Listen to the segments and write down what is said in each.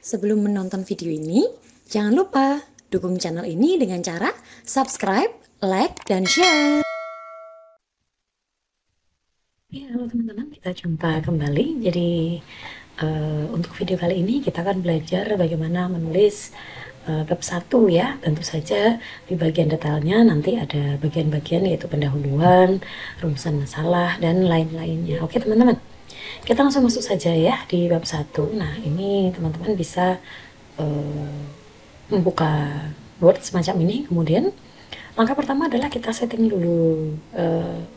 Sebelum menonton video ini, jangan lupa dukung channel ini dengan cara subscribe, like, dan share. Ya, halo teman-teman, kita jumpa kembali. Jadi untuk video kali ini kita akan belajar bagaimana menulis bab 1 ya. Tentu saja di bagian detailnya nanti ada bagian-bagian yaitu pendahuluan, rumusan masalah, dan lain-lainnya. Oke teman-teman, kita langsung masuk saja ya di bab 1. Nah, ini teman-teman bisa membuka Word semacam ini. Kemudian langkah pertama adalah kita setting dulu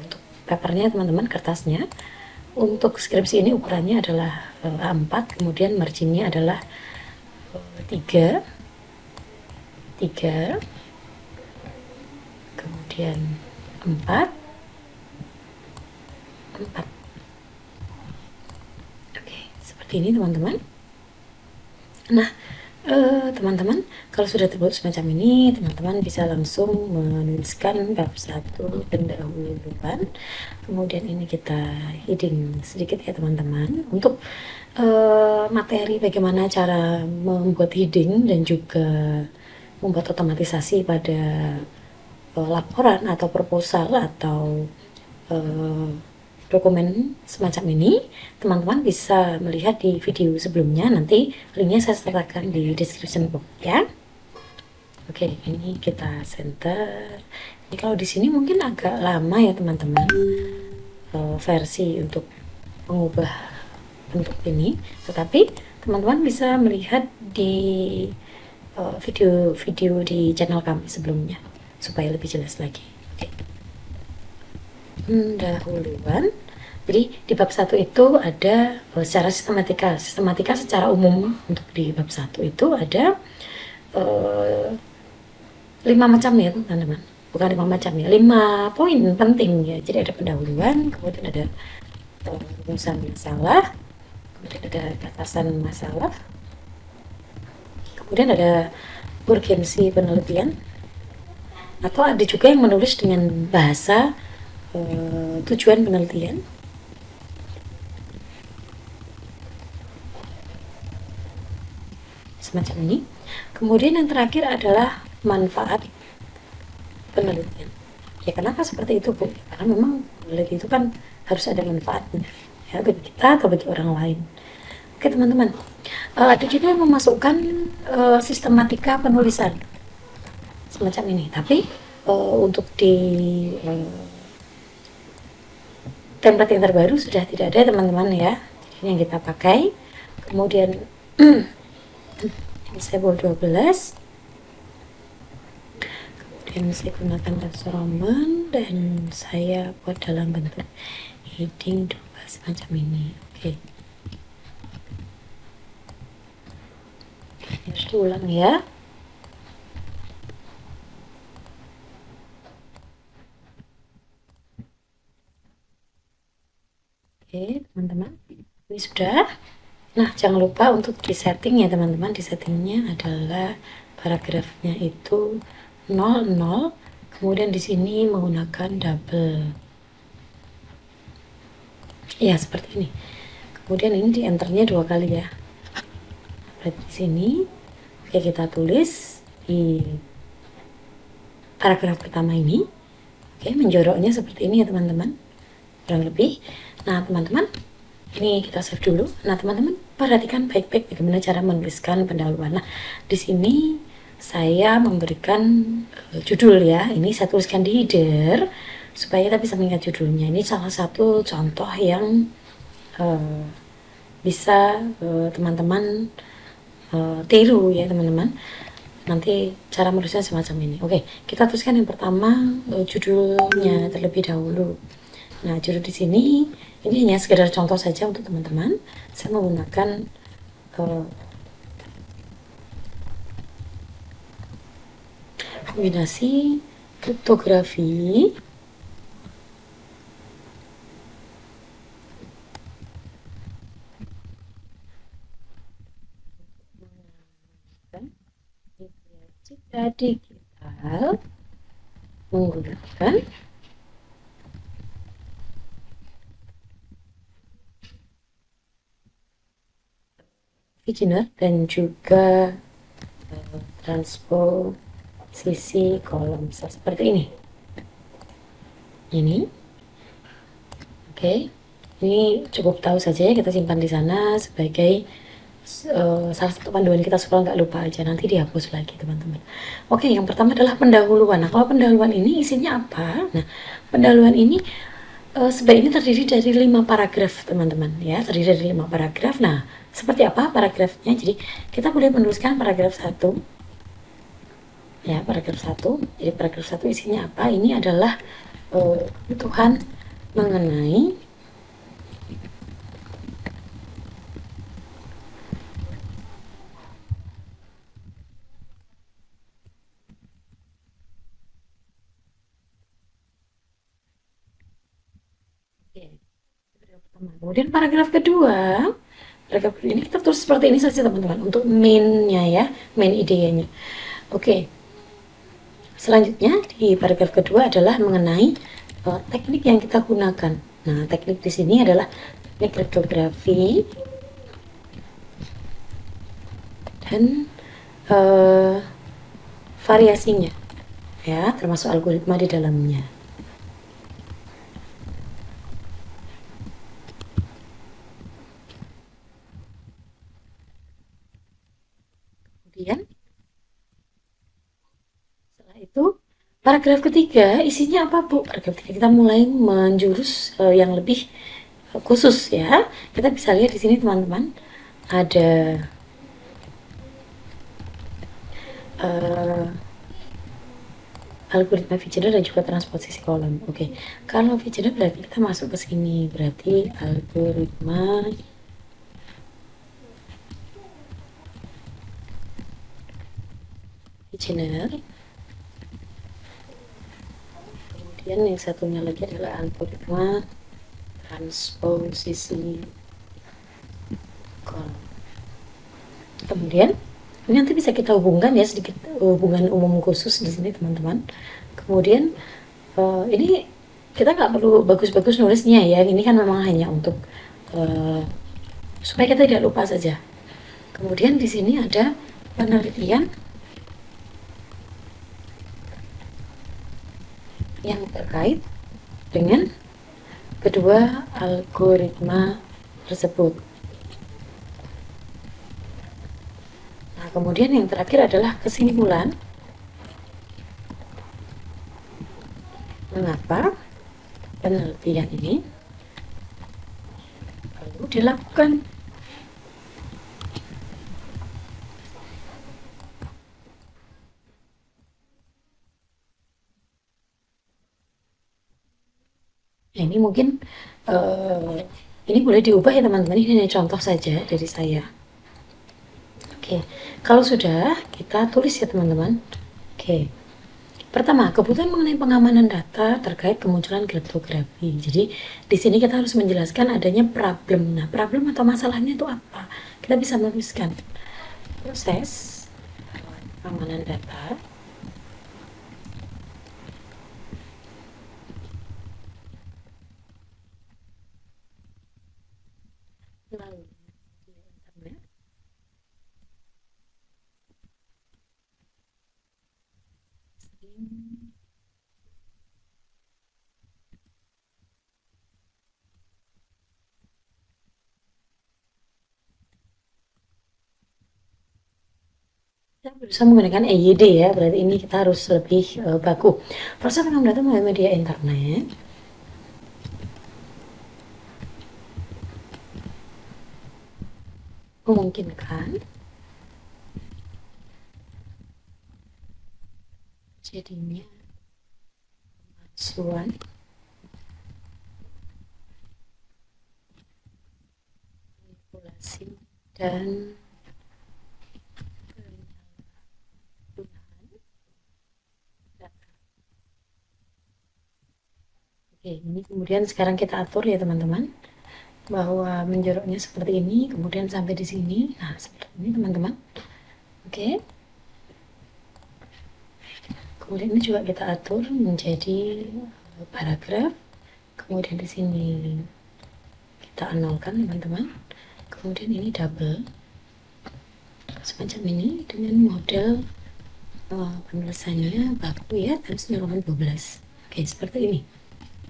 untuk papernya teman-teman, kertasnya. Untuk skripsi ini ukurannya adalah A4, kemudian marginnya adalah 3, kemudian 4. Oke, seperti ini teman-teman. Nah, teman-teman, kalau sudah terbuat semacam ini, teman-teman bisa langsung menuliskan bab 1 pendahuluan. Kemudian ini kita heading sedikit ya teman-teman, untuk materi bagaimana cara membuat heading dan juga membuat otomatisasi pada laporan atau proposal atau dokumen semacam ini. Teman-teman bisa melihat di video sebelumnya, nanti linknya saya sertakan di description box ya. Oke, ini kita center. Ini kalau di sini mungkin agak lama ya teman-teman, versi untuk mengubah bentuk ini, tetapi teman-teman bisa melihat di video-video di channel kami sebelumnya supaya lebih jelas lagi. Oke. Pendahuluan. Jadi di bab 1 itu ada secara sistematika secara umum. Untuk di bab 1 itu ada 5 macam ya teman-teman, bukan 5 macam ya, 5 poin penting ya. Jadi ada pendahuluan, kemudian ada rumusan masalah, kemudian ada batasan masalah, kemudian ada urgensi penelitian, atau ada juga yang menulis dengan bahasa tujuan penelitian. Semacam ini. Kemudian yang terakhir adalah manfaat penelitian. Ya, kenapa seperti itu, Bu? Karena memang penelitian itu kan harus ada manfaatnya ya, bagi kita atau bagi orang lain. Oke teman-teman, ada juga yang memasukkan sistematika penulisan semacam ini, tapi untuk di template yang terbaru sudah tidak ada teman-teman ya. Jadi ini yang kita pakai. Kemudian ini saya buat 12, kemudian saya gunakan teks Roman dan saya buat dalam bentuk heading 2 semacam ini. Oke, harus diulang ya. Oke teman-teman, ini sudah. Nah, jangan lupa untuk di setting ya teman-teman. Di settingnya adalah paragrafnya itu 00, kemudian di sini menggunakan double ya, seperti ini. Kemudian ini di enternya 2 kali ya. Berarti di sini oke, kita tulis di paragraf pertama ini. Oke, menjoroknya seperti ini ya teman-teman, kurang lebih. Nah teman-teman, ini kita save dulu. Nah teman-teman, perhatikan baik-baik bagaimana cara menuliskan pendahuluan. Nah, di sini saya memberikan judul ya. Ini saya tuliskan di header supaya kita bisa mengingat judulnya. Ini salah satu contoh yang bisa teman-teman tiru ya teman-teman. Nanti cara menulisnya semacam ini. Oke, kita tuliskan yang pertama judulnya terlebih dahulu. Nah, judul di sini ini hanya sekedar contoh saja untuk teman-teman. Saya menggunakan kombinasi kriptografi citra digital menggunakan Vigener dan juga transposisi kolom seperti ini. Ini oke, ini cukup tahu saja ya, kita simpan di sana sebagai salah satu panduan kita supaya nggak lupa aja, nanti dihapus lagi teman-teman. Oke, yang pertama adalah pendahuluan. Nah, kalau pendahuluan ini isinya apa? Nah, pendahuluan ini sebaiknya terdiri dari 5 paragraf teman-teman ya, terdiri dari 5 paragraf. Nah, seperti apa paragrafnya? Jadi kita boleh menuliskan paragraf 1 ya, paragraf 1. Jadi paragraf 1 isinya apa? Ini adalah kebutuhan mengenai kemudian paragraf kedua ini kita tulis seperti ini saja teman-teman, untuk main-nya ya, main idenya. Oke, selanjutnya di paragraf kedua adalah mengenai teknik yang kita gunakan. Nah, teknik di sini adalah teknik kriptografi dan variasinya ya, termasuk algoritma di dalamnya. Kemudian setelah itu paragraf ketiga isinya apa Bu? Paragraf ketiga kita mulai menjurus yang lebih khusus ya. Kita bisa lihat di sini teman-teman, ada algoritma Vigener dan juga transposisi kolom. Oke, kalau Vigener berarti kita masuk ke sini, berarti algoritma Vigener. Kemudian yang satunya lagi adalah algoritma transposisi kolom. Kemudian ini nanti bisa kita hubungkan ya, sedikit hubungan umum khusus di sini teman-teman. Kemudian ini kita nggak perlu bagus-bagus nulisnya ya, ini kan memang hanya untuk supaya kita tidak lupa saja. Kemudian di sini ada penelitian yang terkait dengan kedua algoritma tersebut. Nah, kemudian yang terakhir adalah kesimpulan mengapa penelitian ini perlu dilakukan. Nah, ini mungkin ini boleh diubah ya teman-teman, ini hanya contoh saja dari saya. Oke, kalau sudah kita tulis ya teman-teman. Oke, pertama, kebutuhan mengenai pengamanan data terkait kemunculan kriptografi. Jadi di sini kita harus menjelaskan adanya problem. Nah, problem atau masalahnya itu apa? Kita bisa menuliskan proses pengamanan data melalui internet kita berusaha menggunakan EYD ya, berarti ini kita harus lebih baku. Proses pengamanan data melalui media internet memungkinkan jadinya pemalsuan manipulasi dan Oke, ini kemudian sekarang kita atur ya teman-teman, bahwa menjoroknya seperti ini, kemudian sampai di sini. Nah, seperti ini teman-teman. Oke. Kemudian ini juga kita atur menjadi paragraf. Kemudian di sini kita nolkan teman-teman. Kemudian ini double. semacam ini dengan model penulisannya baku ya, Times New Roman 12. Oke, seperti ini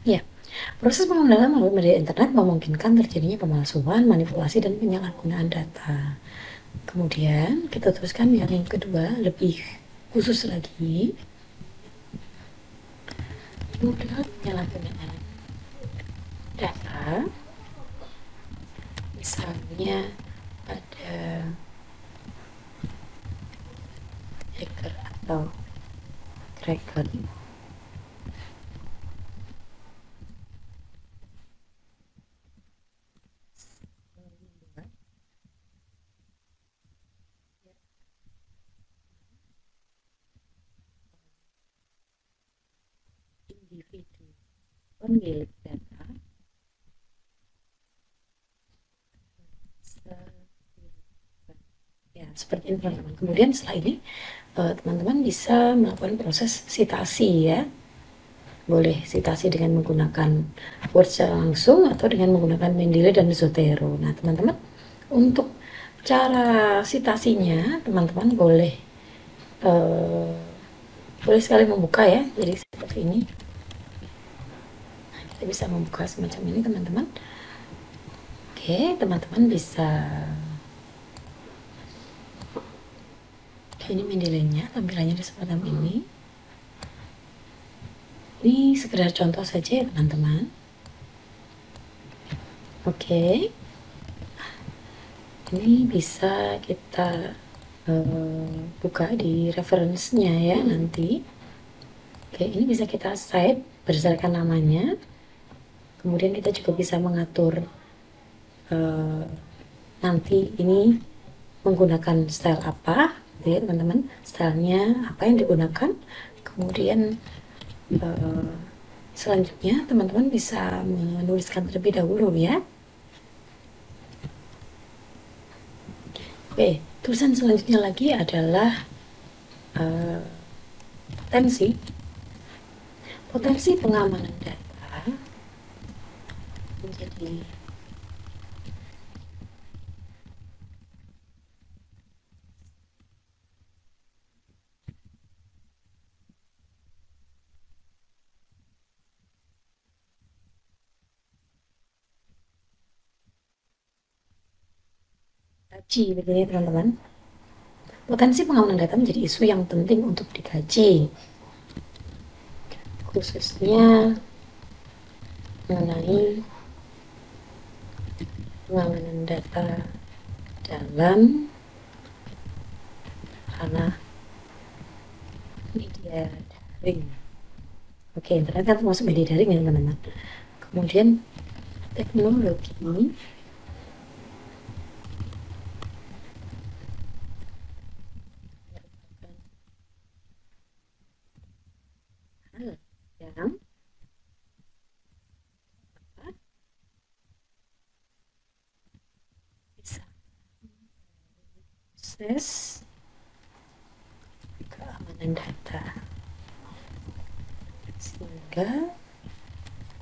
ya. Proses pengambilan melalui media internet memungkinkan terjadinya pemalsuan, manipulasi, dan penyalahgunaan data. Kemudian kita teruskan yang kedua, lebih khusus lagi, model penyalahgunaan data. Misalnya ada hacker atau cracker individu pemilik data ya, seperti ini teman-teman. Kemudian setelah ini teman-teman bisa melakukan proses sitasi ya. Boleh sitasi dengan menggunakan Word secara langsung atau dengan menggunakan Mendeley dan Zotero. Nah teman-teman, untuk cara sitasinya teman-teman boleh boleh sekali membuka ya, jadi seperti ini. Nah, kita bisa membuka semacam ini teman-teman. Oke, teman-teman bisa, ini Mendeley-nya, tampilannya seperti ini. Ini sekedar contoh saja ya teman-teman. Oke, ini bisa kita buka di reference-nya ya nanti. Oke, ini bisa kita save berdasarkan namanya. Kemudian kita juga bisa mengatur nanti ini menggunakan style apa, gitu ya teman-teman. Stylenya apa yang digunakan. Kemudian selanjutnya teman-teman bisa menuliskan terlebih dahulu ya. Oke, tulisan selanjutnya lagi adalah potensi pengamanan data menjadi dikaji begini teman-teman. Potensi pengamanan data menjadi isu yang penting untuk dikaji, khususnya mengenai pengamanan data dalam ranah media daring. Oke, internet kan termasuk media daring ya teman-teman. Kemudian teknologi yang bisa proses keamanan data sehingga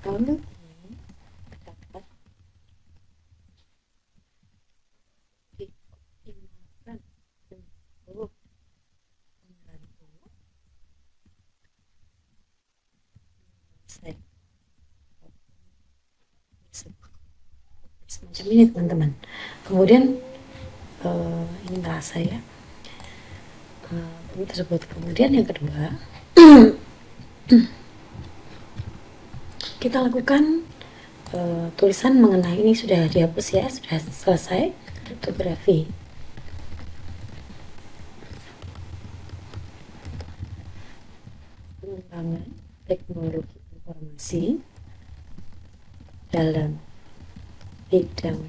kalau ini dapat dioptimalkan untuk membantu semacam ini teman-teman. Kemudian ini merasa ya ini tersebut. Kemudian yang kedua kita lakukan tulisan mengenai ini sudah dihapus ya, sudah selesai kriptografi. Pengembangan teknologi informasi dalam bidang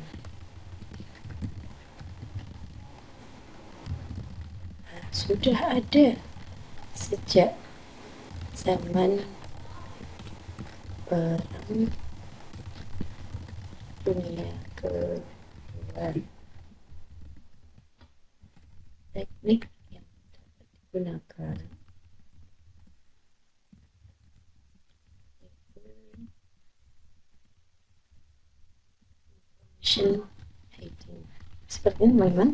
sudah ada sejak zaman Perang Dunia Kedua. Teknik yang dapat digunakan information hiding. Seperti ini teman-teman.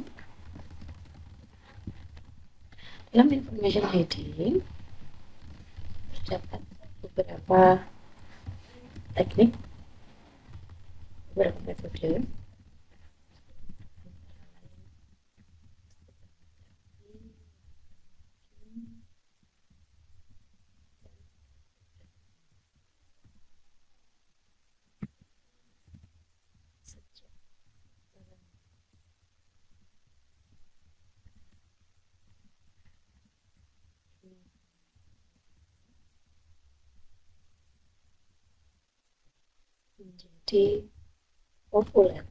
Dalam information heading terdapat beberapa teknik, beberapa metode menjadi populer.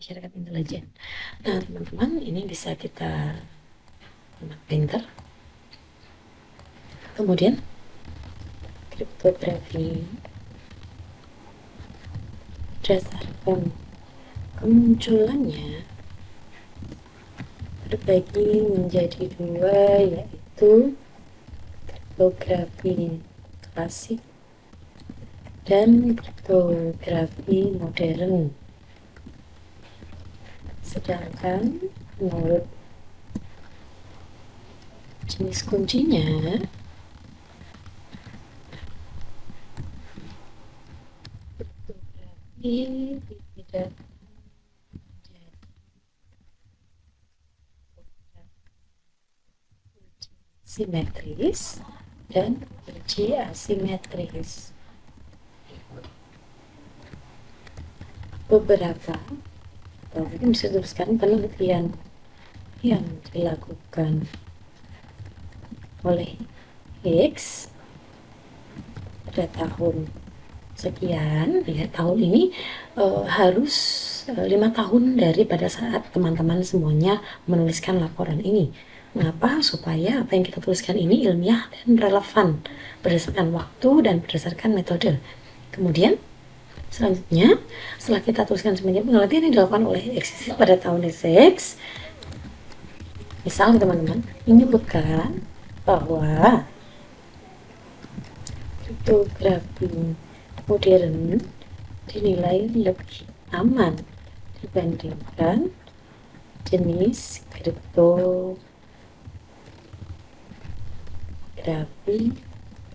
Masyarakat intelijen. Nah, teman-teman, ini bisa kita printer. Kemudian kriptografi berdasarkan kemunculannya terbagi menjadi dua, yaitu kriptografi klasik dan kriptografi modern. Sedangkan menurut jenis kuncinya, kriptografi tidak simetris dan kunci asimetris. Beberapa mungkin bisa diteruskan penelitian yang dilakukan oleh Higgs pada tahun sekian, ya, tahun ini harus 5 tahun dari pada saat teman-teman semuanya menuliskan laporan ini. Mengapa? Supaya apa yang kita tuliskan ini ilmiah dan relevan berdasarkan waktu dan berdasarkan metode. Kemudian selanjutnya, setelah kita tuliskan semuanya, penelitian yang dilakukan oleh X pada tahun X, misal teman-teman menyebutkan bahwa kriptografi modern dinilai lebih aman dibandingkan jenis kriptografi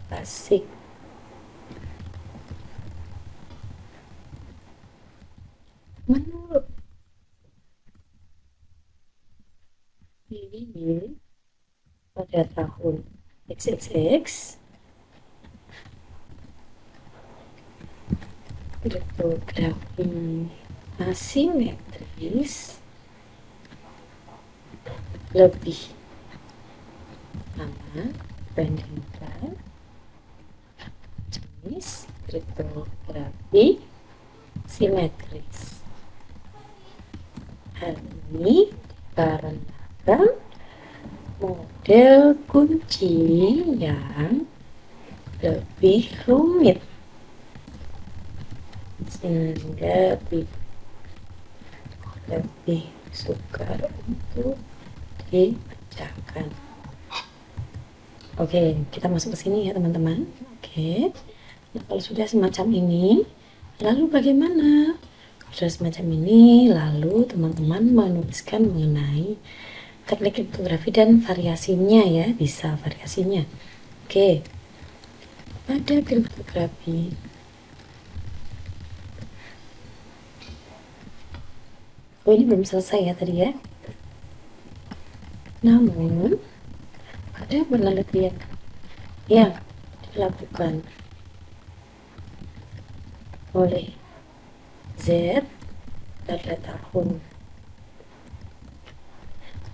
klasik. Menurut ini pada tahun XXX, kriptografi asimetris lebih aman dibandingkan jenis kriptografi simetris. Hal ini dikarenakan model kunci yang lebih rumit sehingga lebih sukar untuk dipecahkan. Oke, kita masuk ke sini ya teman-teman. Oke, nah, kalau sudah semacam ini, lalu bagaimana? Sudah semacam ini, lalu teman-teman menuliskan mengenai teknik kriptografi dan variasinya ya, bisa variasinya. Oke, pada kriptografi ini belum selesai ya tadi ya. Namun ada penelitian yang dilakukan oleh Z pada tahun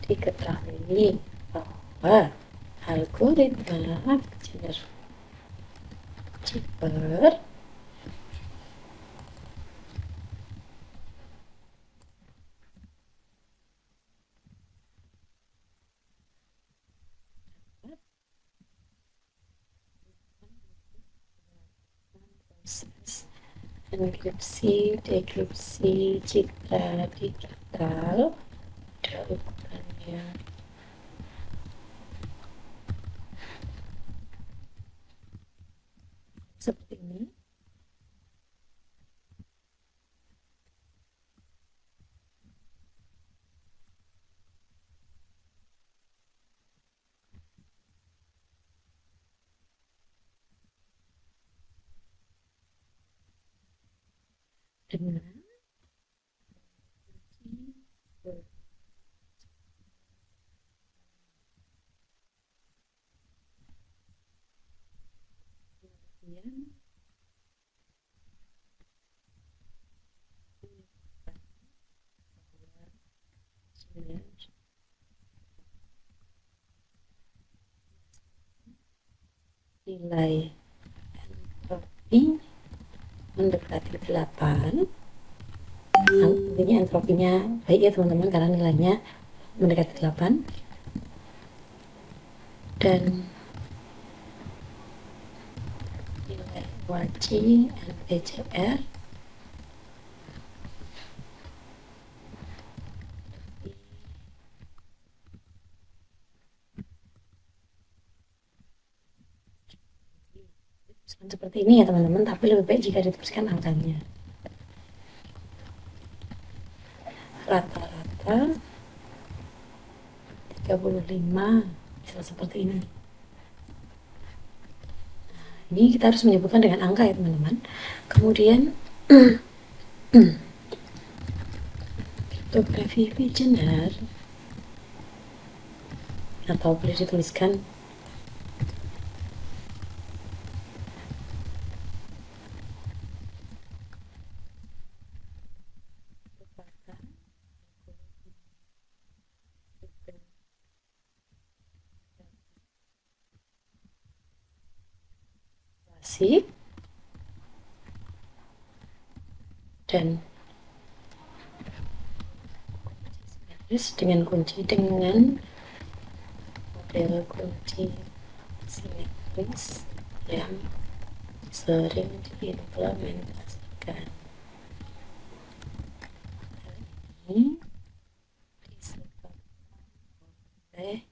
diketahui bahwa algoritma Chipper enkripsi, dekripsi, citra digital, ada ukurannya ya. Seperti ini. Dengan kemudian nilai entropi mendekati 8. Intinya entropinya baik ya teman-teman, karena nilainya mendekati 8. Dan nilai WACI NPCR seperti ini ya teman-teman, tapi lebih baik jika dituliskan angkanya. Rata-rata 35, bisa seperti ini. Nah, ini kita harus menyebutkan dengan angka ya teman-teman. Kemudian kriptografi Wegener, atau boleh dituliskan dan dengan kunci, dengan model kunci simetris yang sering diimplementasikan. Ini disebabkan oleh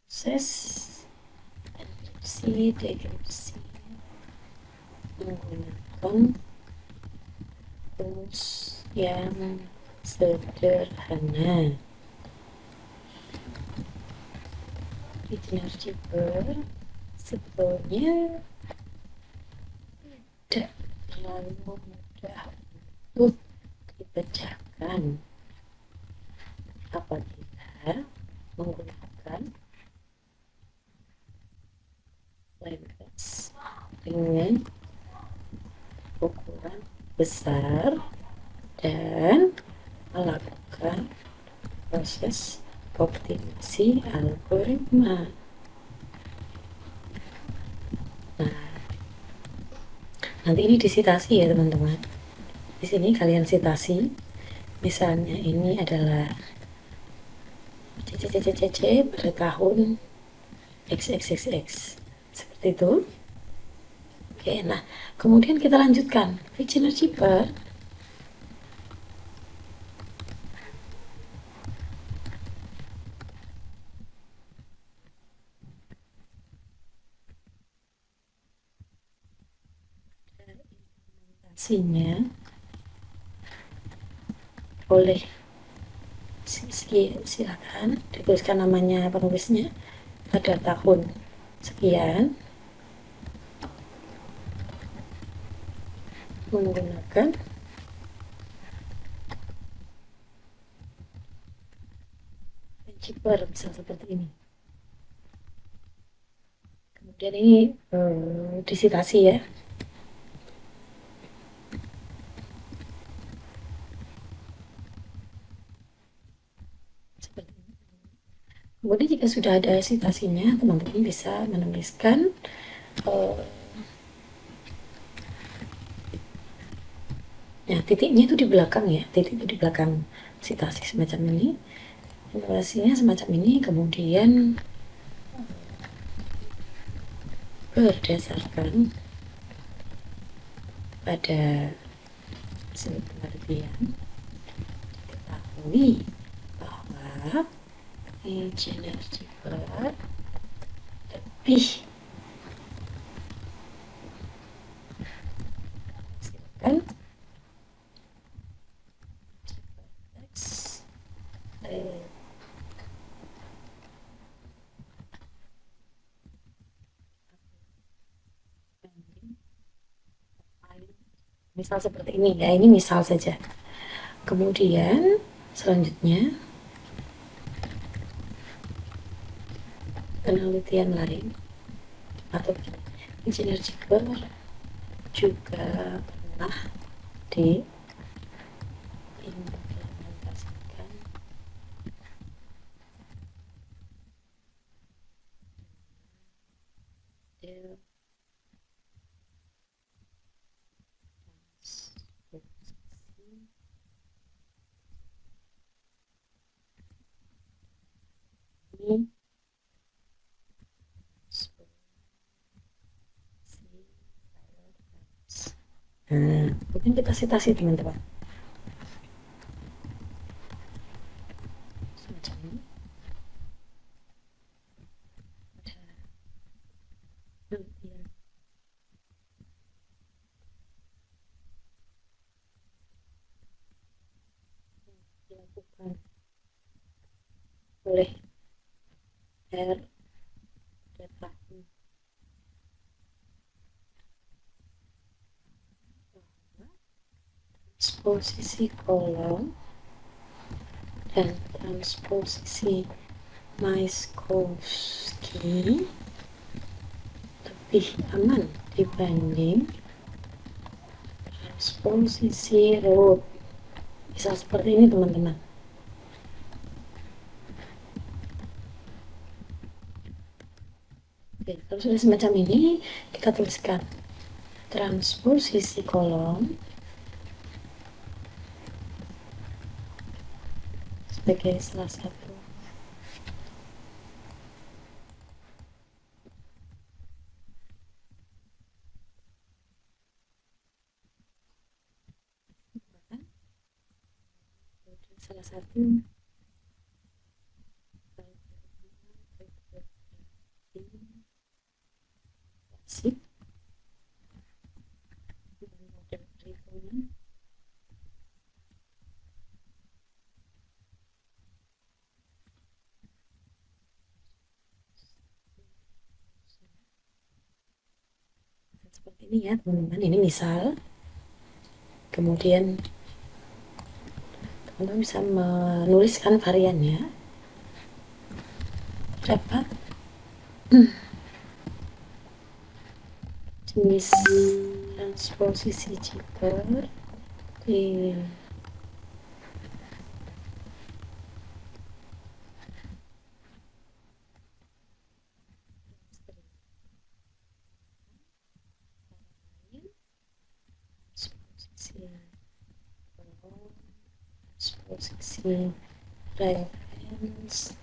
proses enkripsi dekripsi menggunakan rumus yang sederhana. Wegener-Cibber sebetulnya tidak terlalu mudah untuk dipecahkan apabila menggunakan language dengan ukuran besar dan melakukan proses optimasi algoritma. Nah, nanti ini disitasi ya teman-teman. Di sini kalian sitasi, misalnya ini adalah CCCCC pada tahun XXXX, seperti itu. Oke, nah kemudian kita lanjutkan Wegener-Cibber. Implementasinya boleh silakan dituliskan namanya penulisnya pada tahun sekian menggunakan Cibber, misal seperti ini. Kemudian ini disitasi ya. Seperti ini. Kemudian jika sudah ada sitasinya, teman-teman bisa menuliskan nah, titiknya itu di belakang ya, titik itu di belakang sitasi semacam ini, informasinya semacam ini. Kemudian berdasarkan pada hasil penelitian ketahui bahwa Engineer-Jibber lebih kan misal seperti ini ya, ini misal saja. Kemudian selanjutnya penelitian lain atau Engineer-Jibber juga pernah diimplementasikan model ini mungkin kita citasi teman-teman semacam ini. Penelitian dilakukan oleh R. Transposisi kolom dan transposisi Minkowski lebih aman dibanding transposisi root. Bisa seperti ini teman-teman. Oke, kalau sudah semacam ini, kita tuliskan transposisi kolom sebagai salah satu klasik dan model perhitungan seperti ini ya teman-teman. Ini misal, kemudian teman-teman bisa menuliskan variannya dapat jenis transposisi Jibber di transposisi reference,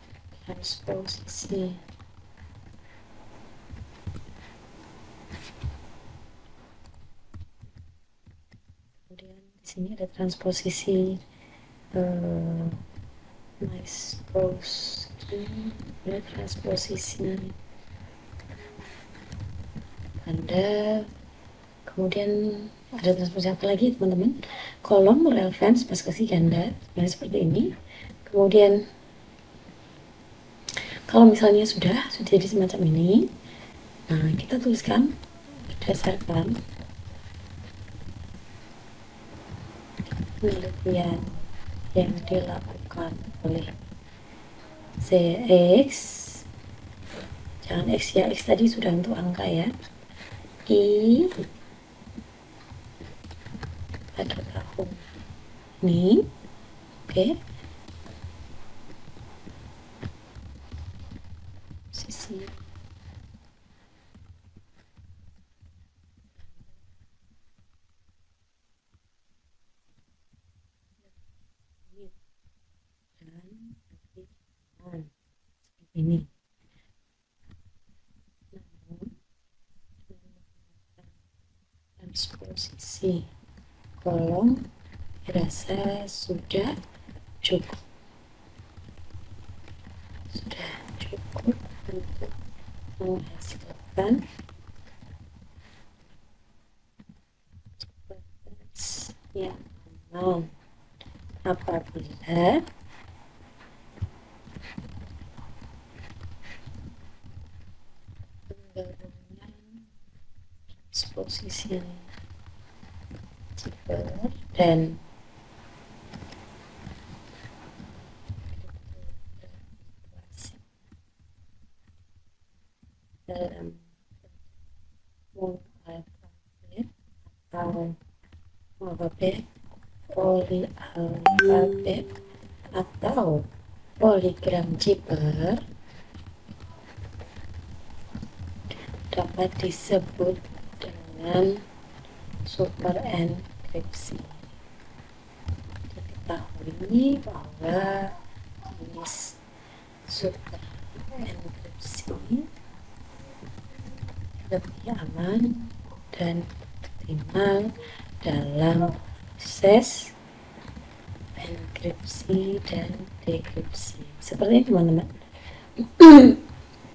transposisi kemudian di sini ada transposisi Minkowski, ada transposisi ganda, kemudian ada transposisi apa lagi teman-teman, kolom relevance pas kasih ganda seperti ini. Kemudian kalau misalnya sudah jadi semacam ini, nah kita tuliskan berdasarkan penelitian yang dilakukan oleh ZX, jangan X ya, X tadi sudah untuk angka ya, I pada tahun ini, oke. Sisi dan seperti ini. Namun transposisi kolom dirasa sudah cukup, sudah cukup untuk menghasilkan batas yang aman apabila penggabungan transposisi Cipper dan dalam alfabet atau alfabet polialfabet atau poligram Cipper dapat disebut dengan super enkripsi. Diketahui bahwa jenis super enkripsi lebih aman dan optimal dalam proses enkripsi dan dekripsi. Seperti ini teman-teman.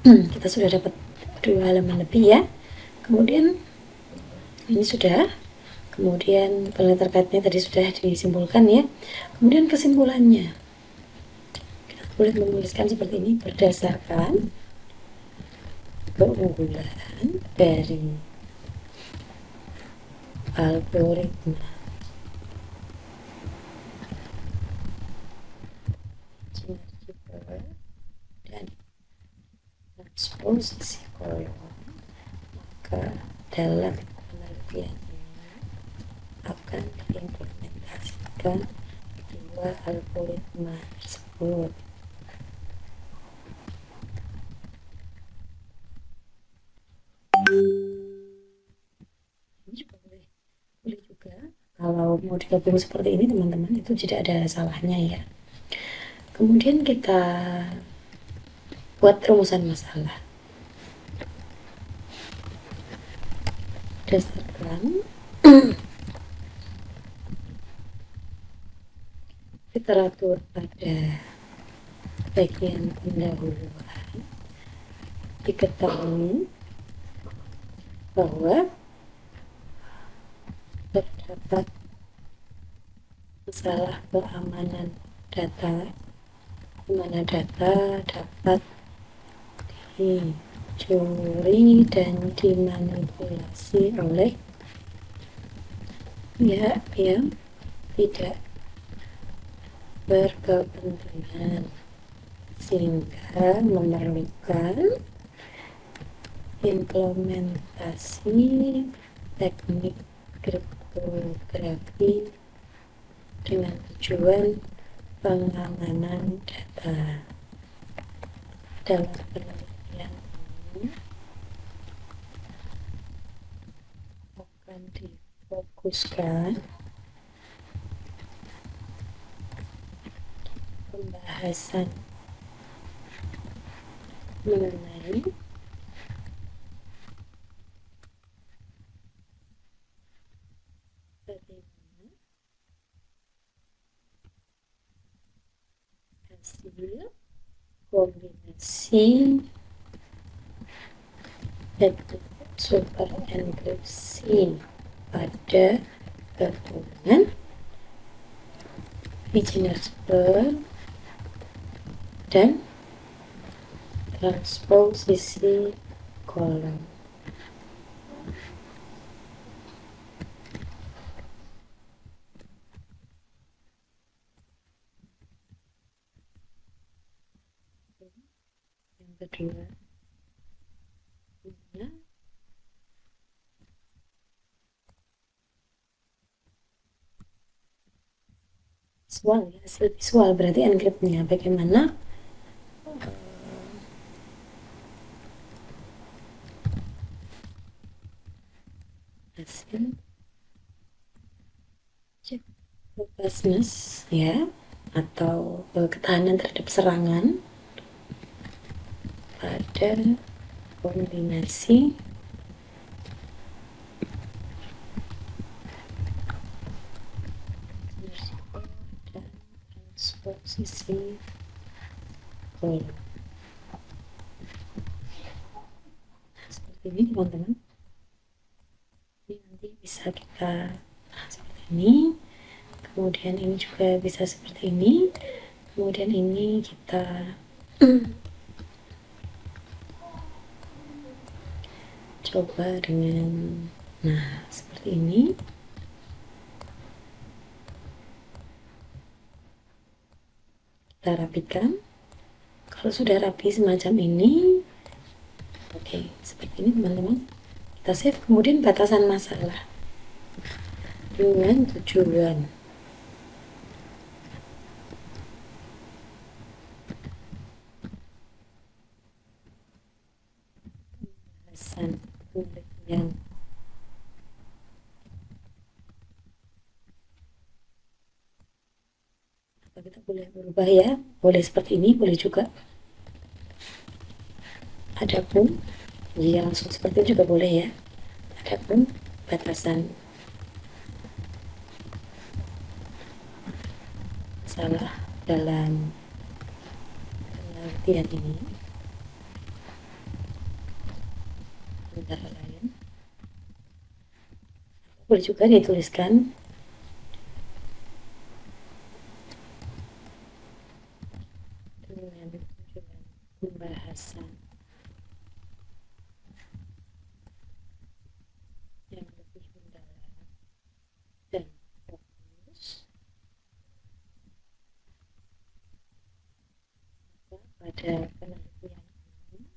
Kita sudah dapat 2 halaman lebih ya. Kemudian ini sudah, kemudian penelitian terkaitnya tadi sudah disimpulkan ya. Kemudian kesimpulannya kita boleh menuliskan seperti ini: berdasarkan keunggulan dari algoritma Cipper dan transposisi kolom, maka dalam penelitian ini akan diimplementasikan dua algoritma tersebut. Ini juga boleh juga kalau mau digabung seperti ini teman-teman, itu tidak ada salahnya ya. Kemudian kita buat rumusan masalah berdasarkan literatur pada bagian pendahuluan. Diketahui bahwa terdapat masalah keamanan data, di mana data dapat dicuri dan dimanipulasi oleh pihak yang tidak berkepentingan, sehingga memerlukan implementasi teknik kriptografi dengan tujuan pengamanan data. Dalam penelitian ini akan difokuskan pembahasan mengenai bagaimana hasil kombinasi metode super enkripsi pada gabungan Cipper dan transposisi kolom. Yang kedua, visual ya, hasil visual berarti enkriptnya bagaimana hasil cek robustness ya, atau ketahanan terhadap serangan pada kombinasi dan posisi bola. Nah, seperti ini teman-teman. Ini nanti bisa kita seperti ini, kemudian ini juga bisa seperti ini, kemudian ini kita coba dengan, nah seperti ini. Kita rapikan. Kalau sudah rapi semacam ini, oke, seperti ini teman-teman, kita save. Kemudian batasan masalah dengan tujuan. Pembahasan penelitian. Apa kita boleh berubah ya? Boleh seperti ini, boleh juga. Adapun, ya langsung seperti itu juga boleh ya. Adapun batasan salah dalam penelitian ini antara lain, boleh juga dituliskan dengan tujuan pembahasan yang lebih mendalam dan fokus pada penelitian ini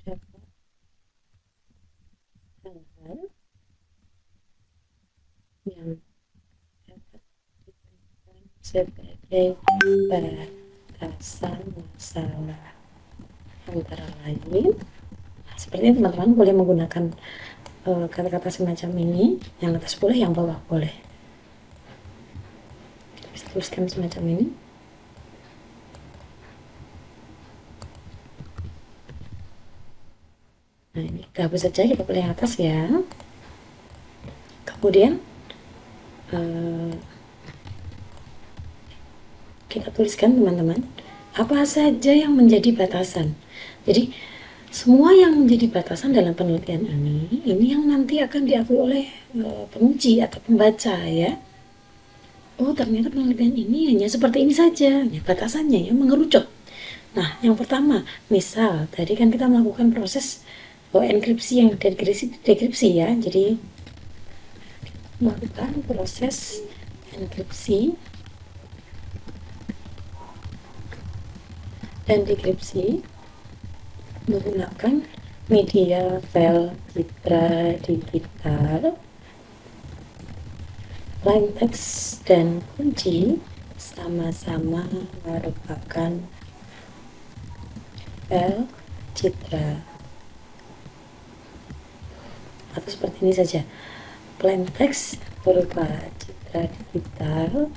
dapat hal-hal yang dapat ditemukan sebagai batasan masalah antara lain. Nah, seperti ini teman-teman boleh menggunakan kata-kata semacam ini, yang atas boleh, yang bawah boleh. Kita bisa tuliskan semacam ini. Nah, ini kita hapus saja, kita pilih yang atas ya. Kemudian kita tuliskan teman-teman apa saja yang menjadi batasan. Jadi semua yang menjadi batasan dalam penelitian ini yang nanti akan diakui oleh penguji atau pembaca ya. Oh ternyata penelitian ini hanya seperti ini saja, ya, batasannya ya mengerucut. Nah yang pertama, misal tadi kan kita melakukan proses enkripsi yang dekripsi ya. Jadi melakukan proses enkripsi dan dekripsi menggunakan media file citra digital, plain text dan kunci sama-sama merupakan file citra, atau seperti ini saja, plain text berupa citra digital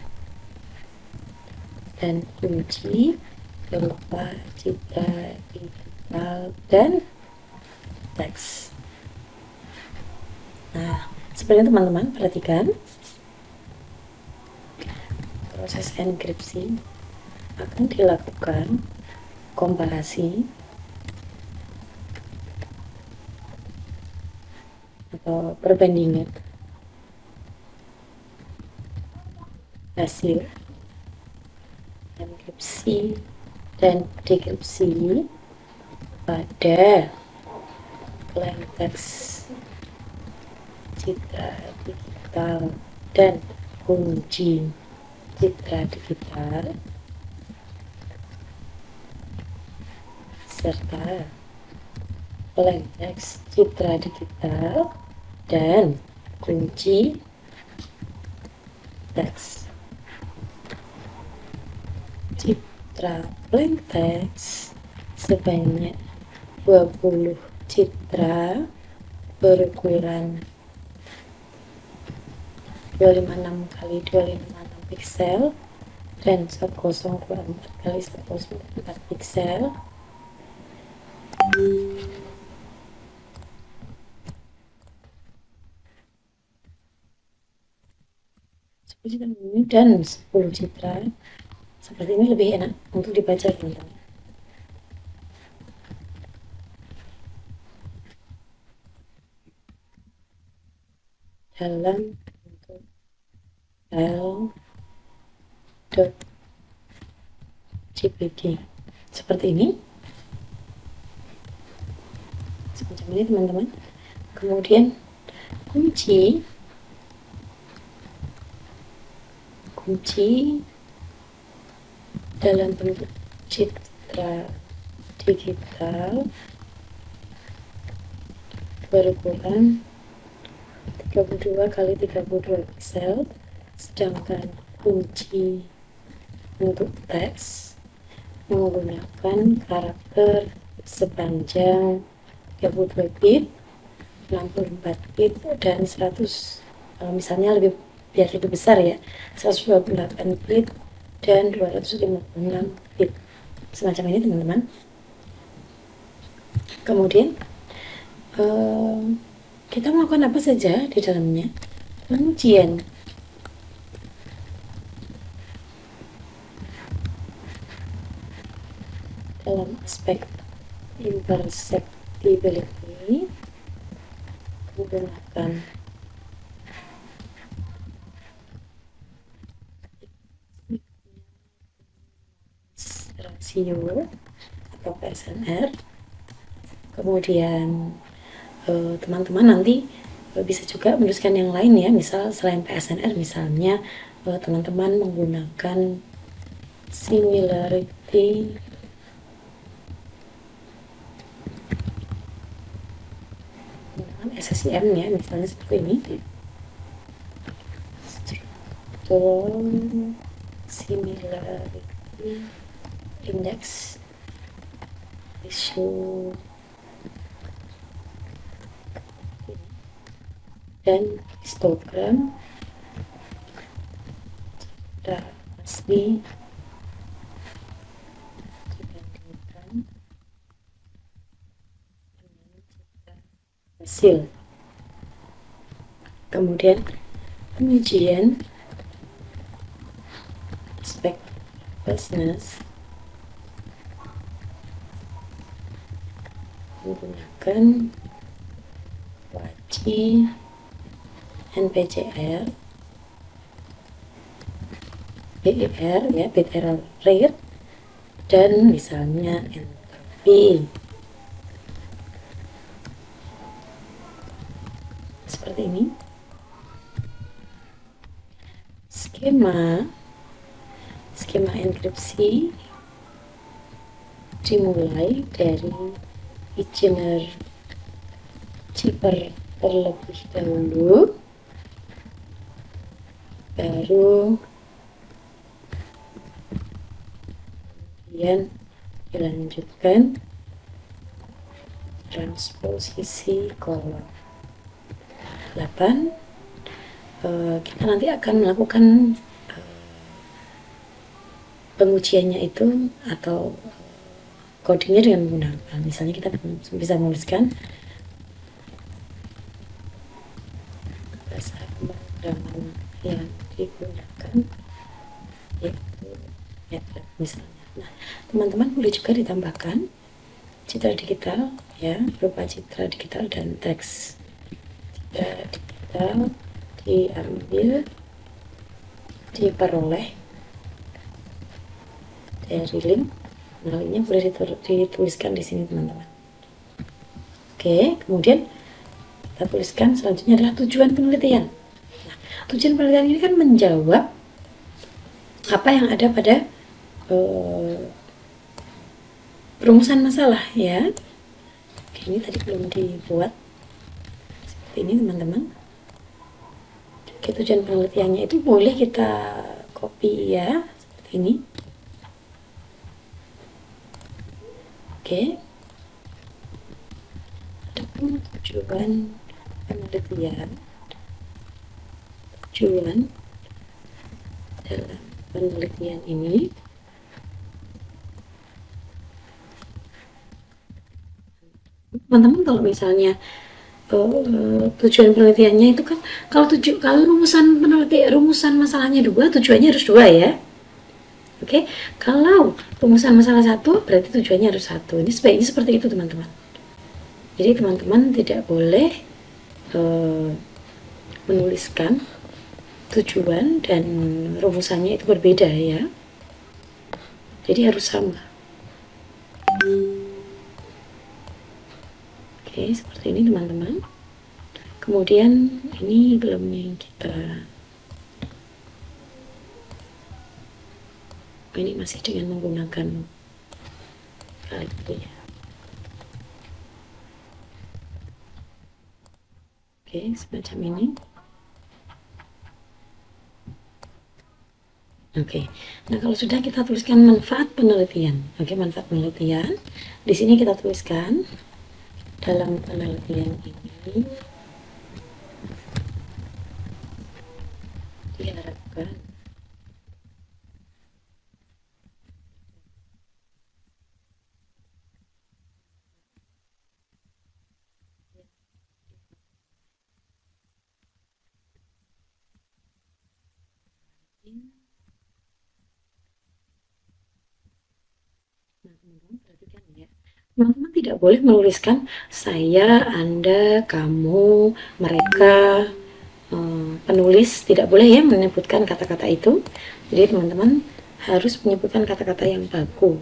dan kunci berupa citra digital dan teks. Nah, sebenarnya teman-teman perhatikan proses enkripsi akan dilakukan komparasi atau perbandingan hasil enkripsi dan dekripsi pada plain text, citra digital dan kunci citra digital serta plain text, citra digital dan kunci teks. Citra plain text sebanyak 20 citra berukuran 256 kali 256 pixel dan 1024 kali 1024 pixel. citra ini dan 10 citra seperti ini lebih enak untuk dibaca, teman-teman. Dalam bentuk file.jpg seperti ini, semacam ini, teman-teman. Kemudian kunci dalam bentuk citra digital berukuran 32 kali 32 pixel, sedangkan kunci untuk teks menggunakan karakter sepanjang 32 bit, 64 bit, dan 100, misalnya biar lebih besar ya, 128 bit dan 256 bit, semacam ini, teman-teman. Kemudian kita melakukan apa saja di dalamnya? Pengujian. Dalam aspek imperceptibility menggunakan rasio atau PSNR. Kemudian teman-teman nanti bisa juga menuliskan yang lain ya, misal selain PSNR, misalnya teman-teman menggunakan similarity SSIM ya, misalnya seperti ini, struktur similarity index issue dan histogram data asli dibandingkan dengan citra hasil. Kemudian pengujian aspek business menggunakan wajib NPCR, BER ya, bit error rate, dan misalnya entropy. Seperti ini. Skema enkripsi dimulai dari Ichiner Chipper terlebih dahulu, baru kemudian dilanjutkan transposisi kolom 8. Kita nanti akan melakukan pengujiannya itu atau codingnya dengan menggunakan, misalnya kita bisa menuliskan bahasa pemrograman yang digunakan yaitu MATLAB misalnya. Nah, teman-teman boleh juga ditambahkan citra digital ya, berupa citra digital dan teks. Citra digital diambil, diperoleh dari link. Nah, linknya boleh dituliskan di sini, teman-teman. Oke, kemudian kita tuliskan selanjutnya adalah tujuan penelitian. Nah, tujuan penelitian ini kan menjawab apa yang ada pada perumusan masalah ya. Oke, ini tadi belum dibuat seperti ini, teman-teman. Oke, tujuan penelitiannya itu boleh kita copy ya, seperti ini. Oke, adapun tujuan penelitian, tujuan dalam penelitian ini teman-teman kalau misalnya tujuan penelitiannya itu kan, kalau rumusan masalahnya dua, tujuannya harus dua ya. Oke, kalau rumusan masalah satu, berarti tujuannya harus satu. Ini sebaiknya seperti itu teman-teman. Jadi teman-teman tidak boleh menuliskan tujuan dan rumusannya itu berbeda ya. Jadi harus sama. Oke, seperti ini teman-teman. Kemudian ini belum yang kita, ini masih dengan menggunakan kali ya. Oke, semacam ini. Oke, nah kalau sudah kita tuliskan manfaat penelitian. Oke, manfaat penelitian. Di sini kita tuliskan dalam penelitian ini diharapkan teman-teman perhatikan ya. Teman-teman tidak boleh menuliskan saya, Anda, kamu, mereka, penulis tidak boleh ya menyebutkan kata-kata itu. Jadi teman-teman harus menyebutkan kata-kata yang baku.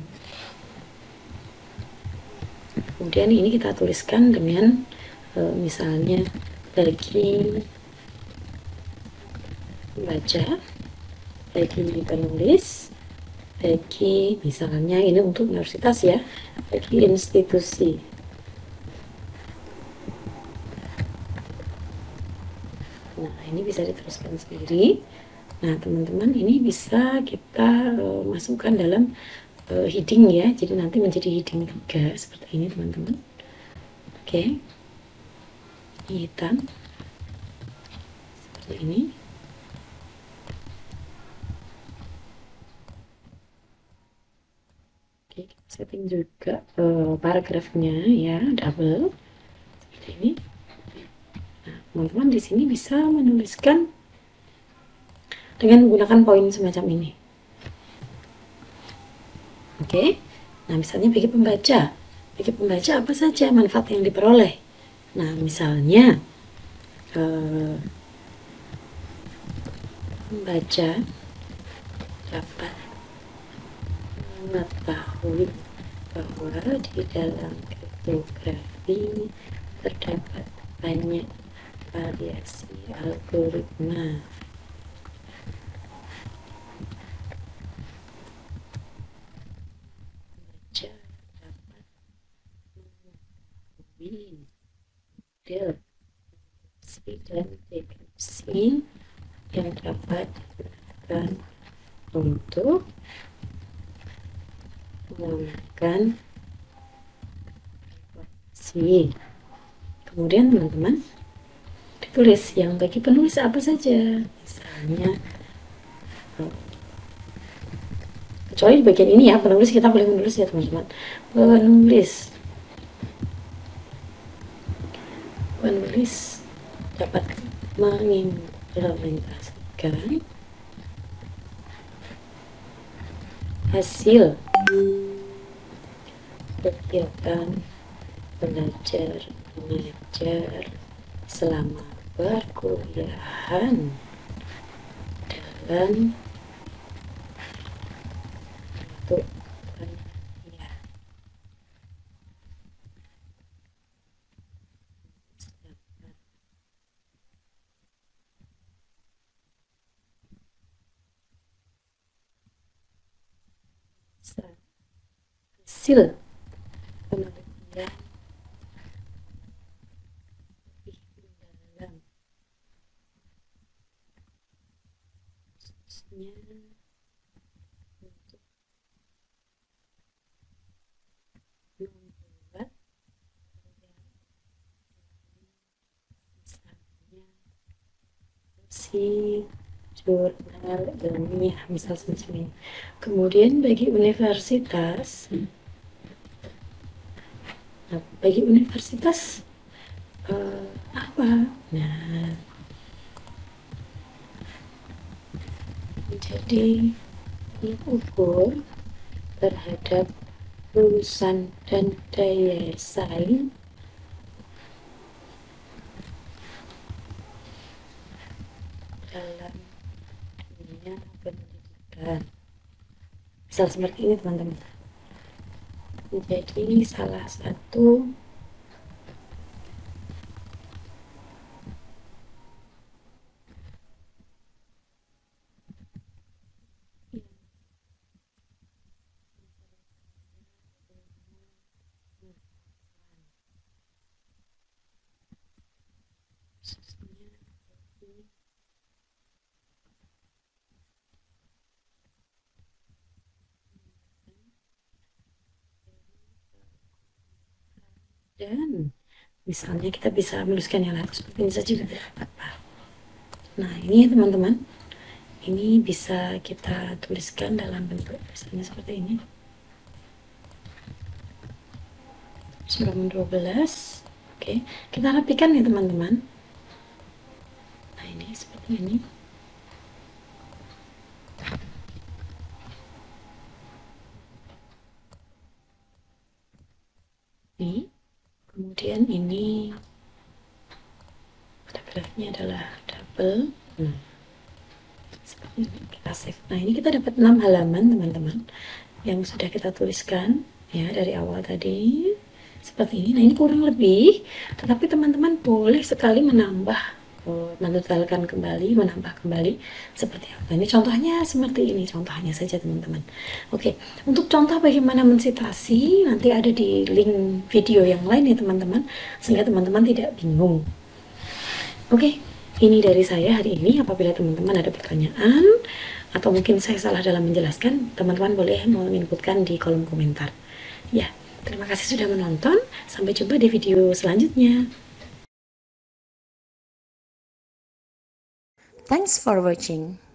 Kemudian ini kita tuliskan dengan misalnya bagi pembaca, bagi penulis, bagi misalnya ini untuk universitas ya, bagi institusi. Nah, ini bisa diteruskan sendiri. Nah, teman-teman ini bisa kita masukkan dalam heading ya. Jadi nanti menjadi heading 3 seperti ini, teman-teman. Oke. Ini hitam. Seperti ini. Oke, kita setting juga paragrafnya ya, double. Seperti ini. Nah, teman-teman di sini bisa menuliskan dengan menggunakan poin semacam ini. Oke, nah misalnya bagi pembaca apa saja manfaat yang diperoleh. Nah misalnya pembaca dapat mengetahui bahwa di dalam kriptografi terdapat banyak variasi algoritma. Model dan dekripsi yang dapat digunakan untuk mengamankan informasi. Kemudian teman-teman ditulis yang bagi penulis apa saja, misalnya kecuali di bagian ini ya, penulis kita boleh menulis ya teman-teman. Penulis dapat mengimplementasikan hasil kegiatan belajar mengajar selama perkuliahan dalam bentuk hasil penelitian lebih mendalam, khususnya untuk membuat misalnya si jurnal ilmiah, misal semacam ini. Kemudian bagi universitas, nah, Jadi ini ukur terhadap lulusan dan daya saing dalam dunia pendidikan. Misal seperti ini teman-teman. Jadi salah satu dan misalnya kita bisa menuliskan yang lain seperti ini saja juga tidak apa-apa. Nah ini teman-teman, ini bisa kita tuliskan dalam bentuk misalnya seperti ini 12. Oke, kita rapikan ya teman-teman. Nah ini seperti ini. Ini kemudian ini paragrafnya adalah double. Seperti ini kita save. Nah ini kita dapat 6 halaman teman-teman yang sudah kita tuliskan ya dari awal tadi seperti ini. Nah ini kurang lebih, tetapi teman-teman boleh sekali menambah, mendetalkan kembali, menambah kembali seperti apa. Ini contohnya seperti ini, contohnya saja teman-teman. Oke, untuk contoh bagaimana mensitasi nanti ada di link video yang lain ya teman-teman, sehingga teman-teman tidak bingung. Oke, ini dari saya hari ini. Apabila teman-teman ada pertanyaan atau mungkin saya salah dalam menjelaskan, teman-teman boleh menginputkan di kolom komentar. Ya, terima kasih sudah menonton. Sampai jumpa di video selanjutnya. Thanks for watching.